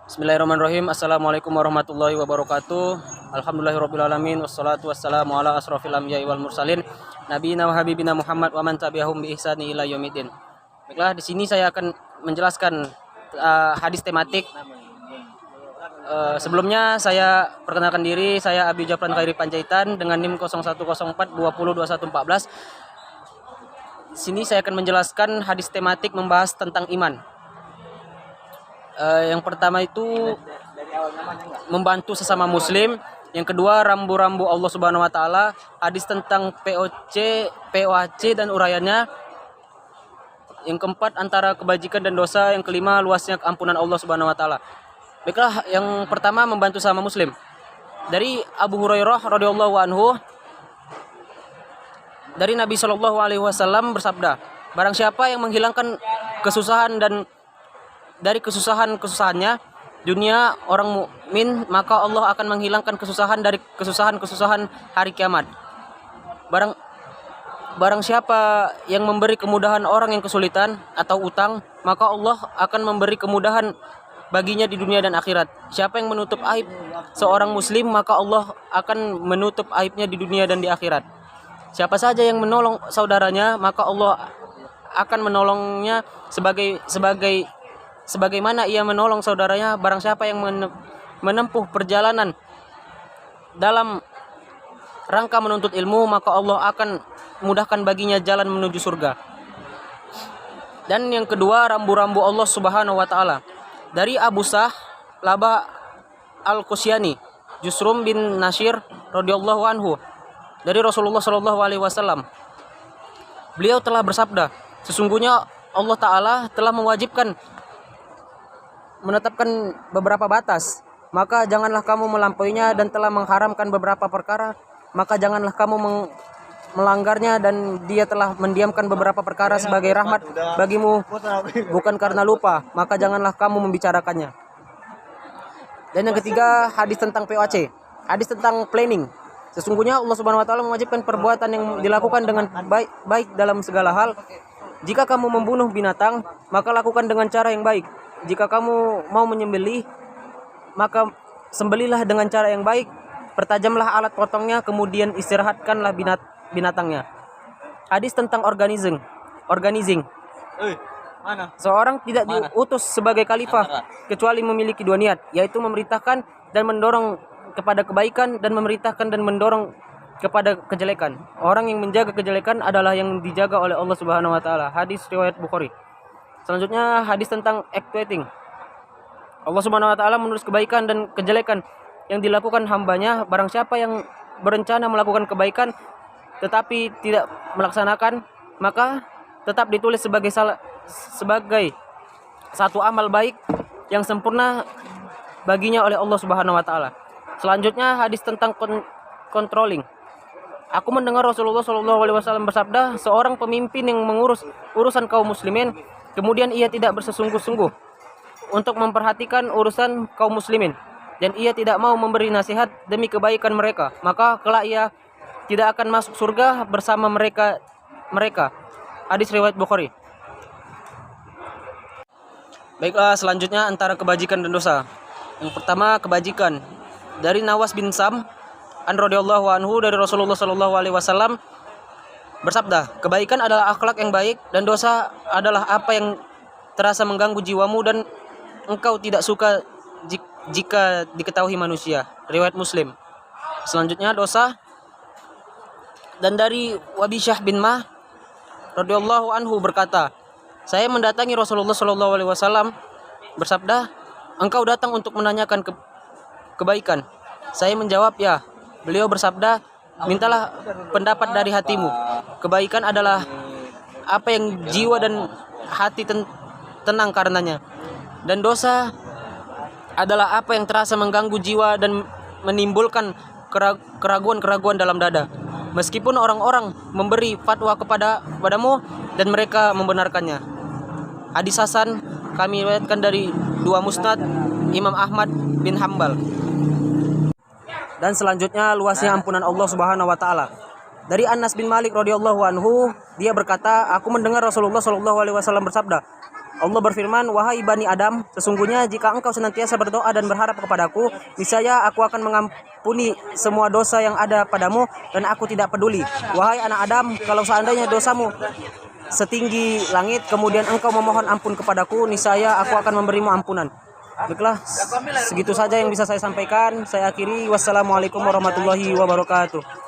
Bismillahirrahmanirrahim. Assalamualaikum warahmatullahi wabarakatuh. Alhamdulillahirrabbilalamin. Wassalatu wassalamu ala asrafil anbiya'i wal mursalin nabiyina wa habibina Muhammad wa man tabi'ahum bi ihsani ila yaumiddin. Baiklah, di sini saya akan menjelaskan hadis tematik. Sebelumnya saya perkenalkan diri, saya Abi Japran Khairi Panjaitan dengan NIM 0104 202114. Di sini saya akan menjelaskan hadis tematik membahas tentang iman. Yang pertama itu membantu sesama muslim. Yang kedua, rambu-rambu Allah Subhanahu wa taala, hadis tentang POC dan uraiannya. Yang keempat, antara kebajikan dan dosa. Yang kelima, luasnya keampunan Allah Subhanahu wa taala. Baiklah, yang pertama membantu sesama muslim. Dari Abu Hurairah radhiyallahu anhu, dari Nabi Shallallahu alaihi wasallam bersabda, barang siapa yang menghilangkan kesusahan dan dari kesusahan-kesusahannya dunia orang mukmin, maka Allah akan menghilangkan kesusahan dari kesusahan-kesusahan hari kiamat. Barang siapa yang memberi kemudahan orang yang kesulitan atau utang, maka Allah akan memberi kemudahan baginya di dunia dan akhirat. Siapa yang menutup aib seorang muslim, maka Allah akan menutup aibnya di dunia dan di akhirat. Siapa saja yang menolong saudaranya, maka Allah akan menolongnya sebagaimana ia menolong saudaranya. Barang siapa yang menempuh perjalanan dalam rangka menuntut ilmu, maka Allah akan mudahkan baginya jalan menuju surga. Dan yang kedua, rambu-rambu Allah Subhanahu wa taala. Dari Abu Sah Laba Al-Qusyani, Jusrum bin Nashir radhiyallahu anhu, dari Rasulullah sallallahu alaihi wasallam. Beliau telah bersabda, sesungguhnya Allah taala telah menetapkan beberapa batas, maka janganlah kamu melampauinya, dan telah mengharamkan beberapa perkara, maka janganlah kamu melanggarnya, dan dia telah mendiamkan beberapa perkara sebagai rahmat bagimu, bukan karena lupa, maka janganlah kamu membicarakannya. Dan yang ketiga, hadis tentang POC, hadis tentang planning. Sesungguhnya Allah Subhanahu wa taala mewajibkan perbuatan yang dilakukan dengan baik dalam segala hal. Jika kamu membunuh binatang, maka lakukan dengan cara yang baik. Jika kamu mau menyembelih, maka sembelihlah dengan cara yang baik. Pertajamlah alat potongnya, kemudian istirahatkanlah binatangnya. Hadis tentang organizing. Seorang tidak diutus sebagai khalifah kecuali memiliki dua niat, yaitu memerintahkan dan mendorong kepada kebaikan, dan memerintahkan dan mendorong kepada kejelekan. Orang yang menjaga kejelekan adalah yang dijaga oleh Allah Subhanahu wa taala. Hadis riwayat Bukhari. Selanjutnya, hadis tentang equating. Allah Subhanahu wa taala menulis kebaikan dan kejelekan yang dilakukan hambanya. Barang siapa yang berencana melakukan kebaikan tetapi tidak melaksanakan, maka tetap ditulis sebagai satu amal baik yang sempurna baginya oleh Allah Subhanahu wa taala. Selanjutnya, hadis tentang controlling. Aku mendengar Rasulullah Shallallahu alaihi wasallam bersabda, seorang pemimpin yang mengurus urusan kaum muslimin, kemudian ia tidak bersungguh-sungguh untuk memperhatikan urusan kaum muslimin, dan ia tidak mau memberi nasihat demi kebaikan mereka, maka kelak ia tidak akan masuk surga bersama mereka. Hadis riwayat Bukhari. Baiklah, selanjutnya antara kebajikan dan dosa. Yang pertama, kebajikan. Dari Nawas bin Sam radhiyallahu anhu, dari Rasulullah sallallahu alaihi wasallam bersabda, kebaikan adalah akhlak yang baik, dan dosa adalah apa yang terasa mengganggu jiwamu dan engkau tidak suka jika diketahui manusia. Riwayat Muslim. Selanjutnya, dosa. Dan dari Wabisyah bin Mah radhiyallahu anhu berkata, saya mendatangi Rasulullah sallallahu alaihi wasallam bersabda, engkau datang untuk menanyakan kebaikan. Saya menjawab, ya. Beliau bersabda, mintalah pendapat dari hatimu. Kebaikan adalah apa yang jiwa dan hati tenang karenanya. Dan dosa adalah apa yang terasa mengganggu jiwa dan menimbulkan keraguan-keraguan dalam dada. Meskipun orang-orang memberi fatwa kepadamu dan mereka membenarkannya. Hadis hasan, kami riwayatkan dari dua musnad Imam Ahmad bin Hambal. Dan selanjutnya, luasnya ampunan Allah Subhanahu wa taala. Dari Anas bin Malik radhiyallahu anhu, dia berkata, aku mendengar Rasulullah sallallahu alaihi wasallam bersabda, Allah berfirman, "Wahai Bani Adam, sesungguhnya jika engkau senantiasa berdoa dan berharap kepadaku, niscaya aku akan mengampuni semua dosa yang ada padamu dan aku tidak peduli. Wahai anak Adam, kalau seandainya dosamu setinggi langit, kemudian engkau memohon ampun kepadaku, niscaya aku akan memberimu ampunan." Baiklah, segitu saja yang bisa saya sampaikan. Saya akhiri. Wassalamualaikum warahmatullahi wabarakatuh.